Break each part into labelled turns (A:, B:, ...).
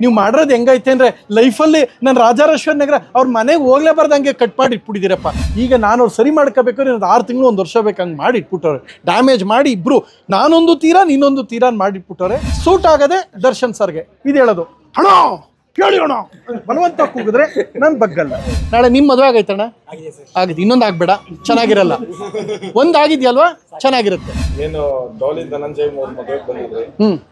A: ನೀವು ಮಾಡಿರೋದು ಹೆಂಗೈತೆ ಅಂದರೆ ಲೈಫಲ್ಲಿ ನಾನು ರಾಜಾರೇಶ್ವರ ನಗರ ಅವ್ರ ಮನೆಗೆ ಹೋಗ್ಲೇಬಾರ್ದಂಗೆ ಕಟ್ ಮಾಡಿ ಇಟ್ಬಿಟ್ಟಿದ್ದೀರಪ್ಪ. ಈಗ ನಾನು ಅವ್ರು ಸರಿ ಮಾಡ್ಕೋಬೇಕಾದ್ರೆ ಒಂದು 6 ತಿಂಗಳು 1 ವರ್ಷ ಬೇಕು ಹಂಗೆ ಮಾಡಿ ಇಟ್ಬಿಟ್ಟವ್ರೆ. ಡ್ಯಾಮೇಜ್ ಮಾಡಿ ಇಬ್ಬರು ನಾನೊಂದು ತೀರಾ ನೀನೊಂದು ತೀರಾ ಮಾಡಿಟ್ಬಿಟ್ಟವ್ರೆ. ಸೂಟ್ ಆಗದೆ ದರ್ಶನ್ ಸರ್ಗೆ ಇದು ಹೇಳೋದು, ಹಣ ಕೇಳಿ ಅಣ್ಣ ಬಲವಂತ ಕೂಗಿದ್ರೆ ನಾನು ಬಗ್ಗಲ್ಲ. ನಾಳೆ ನಿಮ್ಮ ಮದುವೆ ಆಗೈತಣ್ಣ? ಆಗಿದೆ. ಇನ್ನೊಂದು ಆಗ್ಬೇಡ, ಚೆನ್ನಾಗಿರಲ್ಲ. ಒಂದು ಆಗಿದೆಯಲ್ವಾ, ಚೆನ್ನಾಗಿರುತ್ತೆ.
B: ಏನು ಡಾಲಿ ಧನಂಜಯ್ ಮದುವೆಗೆ ಬಂದಿದ್ರಿ,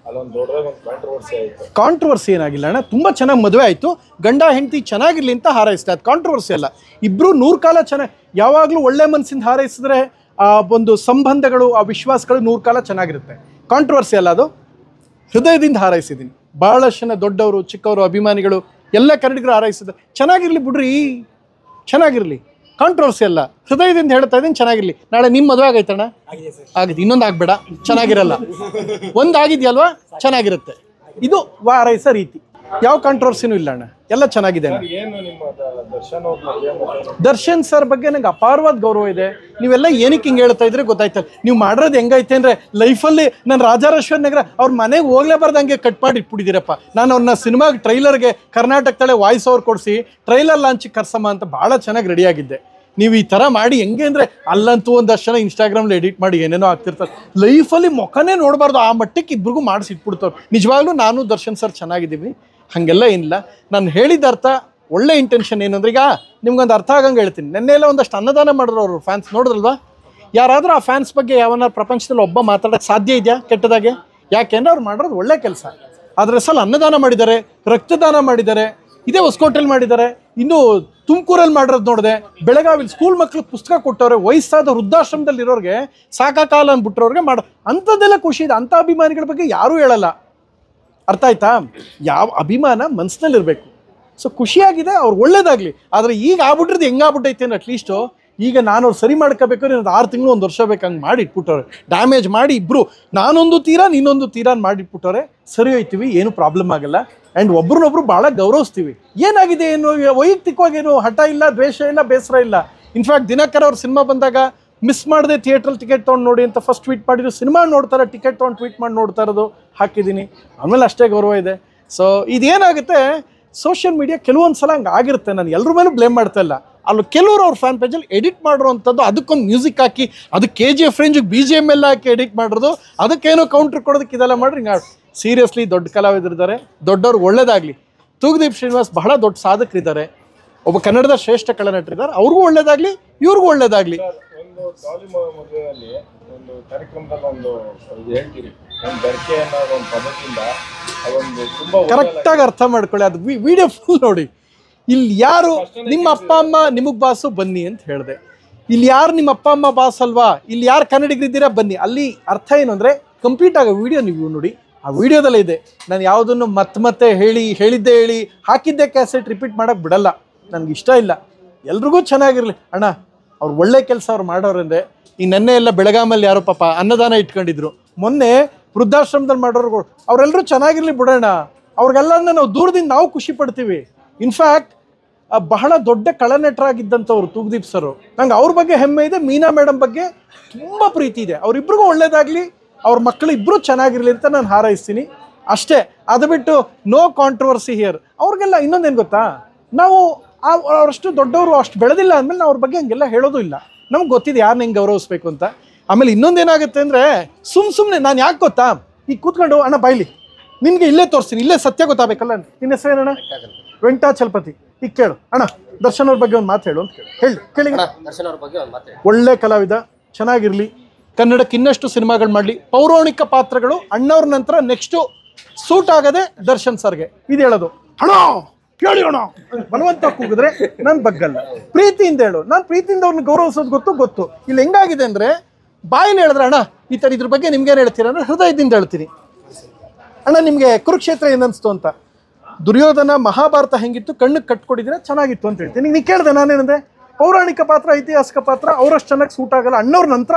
B: ಅಲ್ಲೊಂದು ದೊಡ್ಡದಾಗಿ ಒಂದು ಕಾಂಟ್ರವರ್ಸಿ ಆಯಿತು.
A: ಕಾಂಟ್ರವರ್ಸಿ ಏನಾಗಿಲ್ಲ ಅಣ್ಣ, ತುಂಬ ಚೆನ್ನಾಗಿ ಮದುವೆ ಆಯಿತು. ಗಂಡ ಹೆಂಡತಿ ಚೆನ್ನಾಗಿರ್ಲಿ ಅಂತ ಹಾರೈಸ್ತಾ, ಅದು ಕಾಂಟ್ರವರ್ಸಿ ಅಲ್ಲ. ಇಬ್ಬರು 100 ಕಾಲ ಚೆನ್ನಾಗಿ, ಯಾವಾಗಲೂ ಒಳ್ಳೆ ಮನಸ್ಸಿಂದ ಹಾರೈಸಿದ್ರೆ ಆ ಒಂದು ಸಂಬಂಧಗಳು, ಆ ವಿಶ್ವಾಸಗಳು 100 ಕಾಲ ಚೆನ್ನಾಗಿರುತ್ತೆ. ಕಾಂಟ್ರವರ್ಸಿ ಅಲ್ಲ ಅದು, ಹೃದಯದಿಂದ ಹಾರೈಸಿದ್ದೀನಿ. ಭಾಳಷ್ಟು ಜನ ದೊಡ್ಡವರು ಚಿಕ್ಕವರು ಅಭಿಮಾನಿಗಳು ಎಲ್ಲ ಕನ್ನಡಿಗರು ಹಾರೈಸಿದ್ರು, ಚೆನ್ನಾಗಿರಲಿ ಬಿಡ್ರಿ, ಚೆನ್ನಾಗಿರಲಿ. ಕಾಂಟ್ರವರ್ಸಿ ಅಲ್ಲ, ಹೃದಯದಿಂದ ಹೇಳ್ತಾ ಇದ್ದೀನಿ, ಚೆನ್ನಾಗಿರಲಿ. ನಾಳೆ ನಿಮ್ಮ ಮದುವೆ ಆಗೈತಣ್ಣ? ಆಗಿದೆ. ಇನ್ನೊಂದು ಆಗ್ಬೇಡ, ಚೆನ್ನಾಗಿರಲ್ಲ. ಒಂದು ಆಗಿದೆಯಲ್ವಾ, ಚೆನ್ನಾಗಿರುತ್ತೆ. ಇದು ಹಾರೈಸೋ ರೀತಿ. ಯಾವ ಕಾಂಟ್ರವರ್ಸಿನೂ ಇಲ್ಲ ಅಣ್ಣ, ಎಲ್ಲ ಚೆನ್ನಾಗಿದೆ. ದರ್ಶನ್ ಸರ್ ಬಗ್ಗೆ ನಂಗೆ ಅಪಾರವಾದ ಗೌರವ ಇದೆ. ನೀವೆಲ್ಲ ಏನಕ್ಕೆ ಹಿಂಗೆ ಹೇಳ್ತಾ ಇದ್ರೆ ಗೊತ್ತಾಯ್ತಲ್ಲ. ನೀವು ಮಾಡಿರೋದು ಹೆಂಗೈತೆ ಅಂದರೆ ಲೈಫಲ್ಲಿ ನಾನು ರಾಜಾರೇಶ್ವರ ನಗರ ಅವ್ರ ಮನೆಗೆ ಹೋಗ್ಲೇಬಾರ್ದಂಗೆ ಕಟ್ ಮಾಡಿ ಇಟ್ಬಿಟ್ಟಿದ್ದೀರಪ್ಪ. ನಾನು ಅವ್ರನ್ನ ಸಿನಿಮಾಗೆ ಟ್ರೈಲರ್ಗೆ ಕರ್ನಾಟಕದಲ್ಲೇ ವಾಯ್ಸ್ ಓವರ್ ಕೊಡಿಸಿ ಟ್ರೈಲರ್ ಲಾಂಚಿಗೆ ಕರ್ಸಮ್ಮ ಅಂತ ಭಾಳ ಚೆನ್ನಾಗಿ ರೆಡಿಯಾಗಿದ್ದೆ. ನೀವು ಈ ಥರ ಮಾಡಿ ಹೆಂಗೆ ಅಂದರೆ ಅಲ್ಲಂತೂ ಒಂದಷ್ಟು ಜನ ಇನ್ಸ್ಟಾಗ್ರಾಮಲ್ಲಿ ಎಡಿಟ್ ಮಾಡಿ ಏನೇನೋ ಆಗ್ತಿರ್ತಾರೆ. ಲೈಫಲ್ಲಿ ಮುಖನೇ ನೋಡಬಾರ್ದು ಆ ಮಟ್ಟಕ್ಕೆ ಇಬ್ಬರಿಗೂ ಮಾಡಿಸಿಟ್ಬಿಡ್ತಾರೆ. ನಿಜವಾಗ್ಲೂ ನಾನು ದರ್ಶನ್ ಸರ್ ಚೆನ್ನಾಗಿದ್ದೀವಿ, ಹಾಗೆಲ್ಲ ಏನಿಲ್ಲ. ನಾನು ಹೇಳಿದ ಅರ್ಥ ಒಳ್ಳೆ ಇಂಟೆನ್ಷನ್ ಏನಂದ್ರೆ, ಈಗ ನಿಮ್ಗೊಂದು ಅರ್ಥ ಆಗಂಗೆ ಹೇಳ್ತೀನಿ. ನೆನ್ನೆಲ್ಲ ಒಂದಷ್ಟು ಅನ್ನದಾನ ಮಾಡಿದ್ರು ಅವರು ಫ್ಯಾನ್ಸ್, ನೋಡಿದ್ರಲ್ವಾ? ಯಾರಾದರೂ ಆ ಫ್ಯಾನ್ಸ್ ಬಗ್ಗೆ ಯಾವನಾರು ಪ್ರಪಂಚದಲ್ಲಿ ಒಬ್ಬ ಮಾತಾಡೋಕ್ಕೆ ಸಾಧ್ಯ ಇದೆಯಾ ಕೆಟ್ಟದಾಗೆ? ಯಾಕೆಂದ್ರೆ ಅವ್ರು ಮಾಡಿರೋದು ಒಳ್ಳೆ ಕೆಲಸ. ಅದ್ರ ಹೆಸರಲ್ಲಿ ಅನ್ನದಾನ ಮಾಡಿದ್ದಾರೆ, ರಕ್ತದಾನ ಮಾಡಿದ್ದಾರೆ, ಇದೇ ಹೊಸಕೋಟೆಯಲ್ಲಿ ಮಾಡಿದ್ದಾರೆ, ಇನ್ನೂ ತುಮಕೂರಲ್ಲಿ ಮಾಡಿರೋದು ನೋಡಿದೆ. ಬೆಳಗಾವಿಲಿ ಸ್ಕೂಲ್ ಮಕ್ಳಿಗೆ ಪುಸ್ತಕ ಕೊಟ್ಟವ್ರೆ, ವಯಸ್ಸಾದ ವೃದ್ಧಾಶ್ರಮದಲ್ಲಿ ಇರೋರಿಗೆ ಸಾಕಾಲ ಅಂದ್ಬಿಟ್ರವ್ರಿಗೆ ಮಾಡೋ ಅಂಥದ್ದೆಲ್ಲ ಖುಷಿ ಇದೆ. ಅಂಥ ಅಭಿಮಾನಿಗಳ ಬಗ್ಗೆ ಯಾರೂ ಹೇಳಲ್ಲ. ಅರ್ಥ ಆಯ್ತಾ? ಯಾವ ಅಭಿಮಾನ ಮನಸ್ಸಿನಲ್ಲಿರಬೇಕು. ಸೊ ಖುಷಿಯಾಗಿದೆ, ಅವ್ರು ಒಳ್ಳೇದಾಗಲಿ. ಆದರೆ ಈಗ ಆಗ್ಬಿಟ್ರದ್ದು ಹೆಂಗಾಗ್ಬಿಟ್ಟೈತೆ ಅಂದ್ರೆ, ಅಟ್ಲೀಸ್ಟು ಈಗ ನಾನು ಅವ್ರು ಸರಿ ಮಾಡ್ಕೋಬೇಕಾದ್ರೆ ಒಂದು 6 ತಿಂಗಳು 1 ವರ್ಷ ಬೇಕು ಹಂಗೆ ಮಾಡಿ ಇಟ್ಬಿಟ್ಟವ್ರೆ. ಡ್ಯಾಮೇಜ್ ಮಾಡಿ ಇಬ್ಬರು ನಾನೊಂದು ತೀರಾ ನೀನೊಂದು ತೀರಾ ಮಾಡಿಟ್ಬಿಟ್ಟವ್ರೆ. ಸರಿ ಹೋಯ್ತೀವಿ, ಏನು ಪ್ರಾಬ್ಲಮ್ ಆಗಲ್ಲ. ಆ್ಯಂಡ್ ಒಬ್ರನ್ನೊಬ್ರು ಭಾಳ ಗೌರವಿಸ್ತೀವಿ. ಏನಾಗಿದೆ, ಏನು ವೈಯಕ್ತಿಕವಾಗೇನು ಹಠ ಇಲ್ಲ, ದ್ವೇಷ ಇಲ್ಲ, ಬೇಸರ ಇಲ್ಲ. ಇನ್ಫ್ಯಾಕ್ಟ್ ದಿನಕರ್ ಅವ್ರ ಸಿನಿಮಾ ಬಂದಾಗ ಮಿಸ್ ಮಾಡದೆ ಥಿಯೇಟ್ರಲ್ಲಿ ಟಿಕೆಟ್ ತೊಗೊಂಡು ನೋಡಿ ಅಂತ ಫಸ್ಟ್ ಟ್ವೀಟ್ ಮಾಡಿದ್ರು. ಸಿನಿಮಾ ನೋಡ್ತಾರೆ, ಟಿಕೆಟ್ ತೊಗೊಂಡು ಟ್ವೀಟ್ ಮಾಡಿ ನೋಡ್ತಾ ಇರೋದು ಹಾಕಿದ್ದೀನಿ. ಆಮೇಲೆ ಅಷ್ಟೇ ಗೌರವ ಇದೆ. ಸೊ ಇದೇನಾಗುತ್ತೆ, ಸೋಷಿಯಲ್ ಮೀಡಿಯಾ ಕೆಲವೊಂದು ಸಲ ಹಂಗೆ ಆಗಿರುತ್ತೆ. ನಾನು ಎಲ್ಲರ ಮೇಲೂ ಬ್ಲೇಮ್ ಮಾಡ್ತಾ ಇಲ್ಲ. ಅಲ್ಲಿ ಕೆಲವರು ಅವ್ರ ಫ್ಯಾನ್ ಪೇಜಲ್ಲಿ ಎಡಿಟ್ ಮಾಡಿರೋವಂಥದ್ದು, ಅದಕ್ಕೊಂದು ಮ್ಯೂಸಿಕ್ ಹಾಕಿ, ಅದು KGF ರೇಂಜಿಗೆ BGM ಎಲ್ಲ ಹಾಕಿ ಎಡಿಟ್ ಮಾಡಿರೋದು, ಅದಕ್ಕೇನೋ ಕೌಂಟ್ರ್ ಕೊಡೋದಕ್ಕೆ ಇದೆಲ್ಲ ಮಾಡ್ರಿ. ಹಿಂಗೆ ಸೀರಿಯಸ್ಲಿ ದೊಡ್ಡ ಕಲಾವಿದರಿದ್ದಾರೆ, ದೊಡ್ಡವ್ರಿಗೆ ಒಳ್ಳೇದಾಗಲಿ. ತೂಗುದೀಪ್ ಶ್ರೀನಿವಾಸ್ ಬಹಳ ದೊಡ್ಡ ಸಾಧಕರಿದ್ದಾರೆ, ಒಬ್ಬ ಕನ್ನಡದ ಶ್ರೇಷ್ಠ ಕಲಾನಟರಿದ್ದಾರೆ. ಅವ್ರಿಗೂ ಒಳ್ಳೇದಾಗಲಿ, ಇವ್ರಿಗೂ ಒಳ್ಳೇದಾಗಲಿ.
B: ಒಂದು ಡಾಲಿ ಮದುವೆಯಲ್ಲಿ ಒಂದು ಕಾರ್ಯಕ್ರಮದಲ್ಲಿ ಒಂದು ಹೇಳ್ತೀರಿ, ಬೆರಕೆ ಅನ್ನೋ ಒಂದು ಪದದಿಂದ ಅದೊಂದು ತುಂಬಾ
A: ಕರೆಕ್ಟಾಗಿ ಅರ್ಥ ಮಾಡ್ಕೊಳ್ಳಿ. ಅದು ವಿಡಿಯೋ ಫುಲ್ ನೋಡಿ. ಇಲ್ಲಿ ಯಾರು ನಿಮ್ಮ ಅಪ್ಪ ಅಮ್ಮ ನಿಮಗೆ ಬಾಸು ಬನ್ನಿ ಅಂತ ಹೇಳಿದೆ. ಇಲ್ಲಿ ಯಾರು ನಿಮ್ಮ ಅಪ್ಪ ಅಮ್ಮ ಬಾಸ್ ಅಲ್ವಾ, ಇಲ್ಲಿ ಯಾರು ಕನ್ನಡಿಗರಿದ್ದೀರಾ ಬನ್ನಿ. ಅಲ್ಲಿ ಅರ್ಥ ಏನು ಅಂದರೆ, ಕಂಪ್ಲೀಟ್ ಆಗೋ ವಿಡಿಯೋ ನೀವು ನೋಡಿ. ಆ ವಿಡಿಯೋದಲ್ಲೇ ಇದೆ. ನಾನು ಯಾವುದನ್ನು ಮತ್ತೆ ಹೇಳಿದ್ದೆ ಹೇಳಿ ಹಾಕಿದ್ದೆ ಕ್ಯಾಸೆಟ್ ರಿಪೀಟ್ ಮಾಡೋಕ್ಕೆ ಬಿಡಲ್ಲ. ನನಗೆ ಇಷ್ಟ ಇಲ್ಲ. ಎಲ್ರಿಗೂ ಚೆನ್ನಾಗಿರಲಿ ಅಣ್ಣ. ಅವ್ರು ಒಳ್ಳೆ ಕೆಲಸ ಅವ್ರು ಮಾಡೋರಂದರೆ, ಈ ನೆನ್ನೆ ಎಲ್ಲ ಬೆಳಗಾಮಲ್ಲಿ ಯಾರೋ ಪಾಪ ಅನ್ನದಾನ ಇಟ್ಕೊಂಡಿದ್ರು. ಮೊನ್ನೆ ವೃದ್ಧಾಶ್ರಮದಲ್ಲಿ ಮಾಡೋರು, ಅವರೆಲ್ಲರೂ ಚೆನ್ನಾಗಿರಲಿ ಬಿಡೋಣ. ಅವ್ರಿಗೆಲ್ಲರನ್ನ ನಾವು ದೂರದಿಂದ ನಾವು ಖುಷಿ ಪಡ್ತೀವಿ. ಇನ್ಫ್ಯಾಕ್ಟ್ ಬಹಳ ದೊಡ್ಡ ಕಳನಟರಾಗಿದ್ದಂಥವ್ರು ತೂಗುದೀಪ್ ಸರು. ನಂಗೆ ಅವ್ರ ಬಗ್ಗೆ ಹೆಮ್ಮೆ ಇದೆ. ಮೀನಾ ಮೇಡಮ್ ಬಗ್ಗೆ ತುಂಬ ಪ್ರೀತಿ ಇದೆ. ಅವರಿಬ್ಬರಿಗೂ ಒಳ್ಳೇದಾಗಲಿ, ಅವ್ರ ಮಕ್ಕಳು ಇಬ್ಬರು ಚೆನ್ನಾಗಿರಲಿ ಅಂತ ನಾನು ಹಾರೈಸ್ತೀನಿ ಅಷ್ಟೇ. ಅದು ಬಿಟ್ಟು ನೋ ಕಾಂಟ್ರವರ್ಸಿ ಹಿಯರ್. ಅವ್ರಿಗೆಲ್ಲ ಇನ್ನೊಂದೇನು ಗೊತ್ತಾ, ನಾವು ಅವರಷ್ಟು ದೊಡ್ಡವರು ಅಷ್ಟು ಬೆಳೆದಿಲ್ಲ ಅಂದಮೇಲೆ ನಾವು ಅವ್ರ ಬಗ್ಗೆ ಹಂಗೆಲ್ಲ ಹೇಳೋದು ಇಲ್ಲ. ನಮ್ಗೆ ಗೊತ್ತಿದೆ ಯಾರನ್ನ ಹೆಂಗೆ ಗೌರವಿಸ್ಬೇಕು ಅಂತ. ಆಮೇಲೆ ಇನ್ನೊಂದೇನಾಗುತ್ತೆ ಅಂದರೆ, ಸುಮ್ಮನೆ ನಾನು ಯಾಕೆ ಗೊತ್ತಾ, ಈಗ ಕೂತ್ಕೊಂಡು ಅಣ್ಣ ಬಾಯ್ಲಿ ನಿನಗೆ ಇಲ್ಲೇ ತೋರಿಸ್ತೀನಿ, ಇಲ್ಲೇ ಸತ್ಯ ಗೊತ್ತಾಗಬೇಕಲ್ಲ. ನಿನ್ನ ಹೆಸರೇನಣ್ಣ? ವೆಂಕಟಾಚಲಪತಿ. ಈಗ ಕೇಳು ಅಣ್ಣ, ದರ್ಶನ್ ಅವ್ರ ಬಗ್ಗೆ ಒಂದು ಮಾತು ಹೇಳು ಅಂತ ಕೇಳಿ. ಒಳ್ಳೆ ಕಲಾವಿದ, ಚೆನ್ನಾಗಿರಲಿ, ಕನ್ನಡಕ್ಕೆ ಇನ್ನಷ್ಟು ಸಿನಿಮಾಗಳು ಮಾಡಲಿ, ಪೌರಾಣಿಕ ಪಾತ್ರಗಳು ಅಣ್ಣವ್ರ ನಂತರ ನೆಕ್ಸ್ಟು ಸೂಟ್ ಆಗದೆ ದರ್ಶನ್ ಸರ್ಗೆ ಇದು ಹೇಳೋದು, ಹಣ ಕೇಳಿ ಅಣ್ಣ ಬಲವಂತ ಕೂಗಿದ್ರೆ ನಾನು ಬಗ್ಗಲ್ಲ. ಪ್ರೀತಿಯಿಂದ ಹೇಳು. ನಾನು ಪ್ರೀತಿಯಿಂದ ಅವ್ರನ್ನ ಗೌರವಿಸೋದು ಗೊತ್ತು. ಇಲ್ಲಿ ಹೆಂಗಾಗಿದೆ ಅಂದರೆ, ಬಾಯಲ್ಲಿ ಹೇಳಿದ್ರೆ ಅಣ್ಣ ಈ ಥರ ಇದ್ರ ಬಗ್ಗೆ ನಿಮ್ಗೇನು ಹೇಳ್ತೀರ ಅಂದರೆ ಹೃದಯದಿಂದ ಹೇಳ್ತೀನಿ. ಅಣ್ಣ ನಿಮಗೆ ಕುರುಕ್ಷೇತ್ರ ಏನನ್ನಿಸ್ತು ಅಂತ, ದುರ್ಯೋಧನ ಮಹಾಭಾರತ ಹೆಂಗಿತ್ತು ಕಣ್ಣಿಗೆ ಕಟ್ಕೊಡಿದ್ರೆ ಚೆನ್ನಾಗಿತ್ತು ಅಂತ ಹೇಳ್ತೀನಿ. ನೀನು ಕೇಳಿದೆ ನಾನೇನಂದರೆ, ಪೌರಾಣಿಕ ಪಾತ್ರ, ಐತಿಹಾಸಿಕ ಪಾತ್ರ ಅವರಷ್ಟು ಚೆನ್ನಾಗಿ ಸೂಟ್ ಆಗಲ್ಲ ಅಣ್ಣವ್ರ ನಂತರ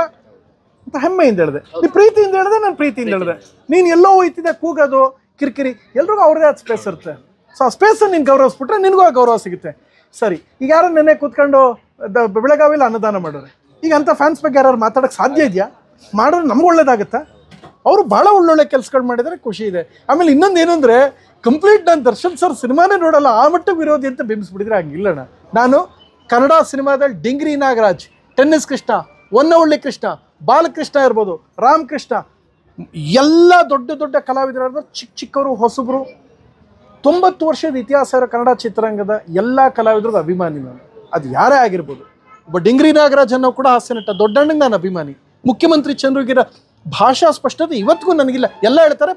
A: ಅಂತ ಹೆಮ್ಮೆಯಿಂದ ಹೇಳಿದೆ. ನೀ ಪ್ರೀತಿಯಿಂದ ಹೇಳಿದೆ, ನಾನು ಪ್ರೀತಿಯಿಂದ ಹೇಳಿದೆ. ನೀನು ಎಲ್ಲೋ ಹೋಯ್ತಿದ್ದೆ ಕೂಗೋದು ಕಿರಿಕಿರಿ, ಎಲ್ರಿಗೂ ಅವ್ರದೇ ಆದ ಸ್ಪೇಸ್ ಇರುತ್ತೆ. ಸೊ ಆ ಸ್ಪೇಸನ್ನು ನೀನು ಗೌರವಿಸ್ಬಿಟ್ರೆ ನಿನಗೂ ಆ ಗೌರವ ಸಿಗುತ್ತೆ. ಸರಿ, ಈಗ ಯಾರು ನೆನ್ನೆ ಕೂತ್ಕೊಂಡು ಬೆಳಗಾವಿಲಿ ಅನ್ನದಾನ ಮಾಡೋರೆ, ಈಗ ಅಂಥ ಫ್ಯಾನ್ಸ್ ಬಗ್ಗೆ ಯಾರು ಮಾತಾಡೋಕ್ಕೆ ಸಾಧ್ಯ ಇದೆಯಾ? ಮಾಡಿದ್ರೆ ನಮ್ಗೆ ಒಳ್ಳೇದಾಗುತ್ತಾ? ಅವರು ಭಾಳ ಒಳ್ಳೊಳ್ಳೆ ಕೆಲಸಗಳು ಮಾಡಿದರೆ ಖುಷಿ ಇದೆ. ಆಮೇಲೆ ಇನ್ನೊಂದು ಏನು ಅಂದರೆ, ಕಂಪ್ಲೀಟ್ ನಾನು ದರ್ಶನ್ ಸರ್ ಸಿನಿಮಾನೇ ನೋಡಲ್ಲ, ಆ ಮಟ್ಟಕ್ಕೆ ವಿರೋಧಿ ಅಂತ ಬಿಂಬಿಸ್ಬಿಟ್ಟಿದ್ರೆ ಹಂಗಿಲ್ಲಣ್ಣ. ನಾನು ಕನ್ನಡ ಸಿನಿಮಾದಲ್ಲಿ ಡಿಂಗ್ರಿ ನಾಗರಾಜ್, ಟೆನ್ನಿಸ್ ಕೃಷ್ಣ, ಹೊನ್ನವಳ್ಳಿ ಕೃಷ್ಣ, ಬಾಲಕೃಷ್ಣ ಇರ್ಬೋದು, ರಾಮಕೃಷ್ಣ, ಎಲ್ಲ ದೊಡ್ಡ ದೊಡ್ಡ ಕಲಾವಿದರಾದ ಚಿಕ್ಕವರು ಹೊಸಬರು, 90 ವರ್ಷದ ಇತಿಹಾಸ ಇರೋ ಕನ್ನಡ ಚಿತ್ರರಂಗದ ಎಲ್ಲ ಕಲಾವಿದರಿಗೂ ಅಭಿಮಾನಿ ನಾನು. ಅದು ಯಾರೇ ಆಗಿರ್ಬೋದು. ಒಬ್ಬ ಡಿಂಗ್ರಿ ನಾಗರಾಜ್ ಅನ್ನೋ ಕೂಡ ಹಾಸ್ಯ ನಟ, ದೊಡ್ಡಣ್ಣಗೆ ನಾನು ಅಭಿಮಾನಿ. ಮುಖ್ಯಮಂತ್ರಿ ಚಂದ್ರಗಿರ ಭಾಷಾ ಸ್ಪಷ್ಟತೆ ಇವತ್ತಿಗೂ ನನಗಿಲ್ಲ. ಎಲ್ಲ ಹೇಳ್ತಾರೆ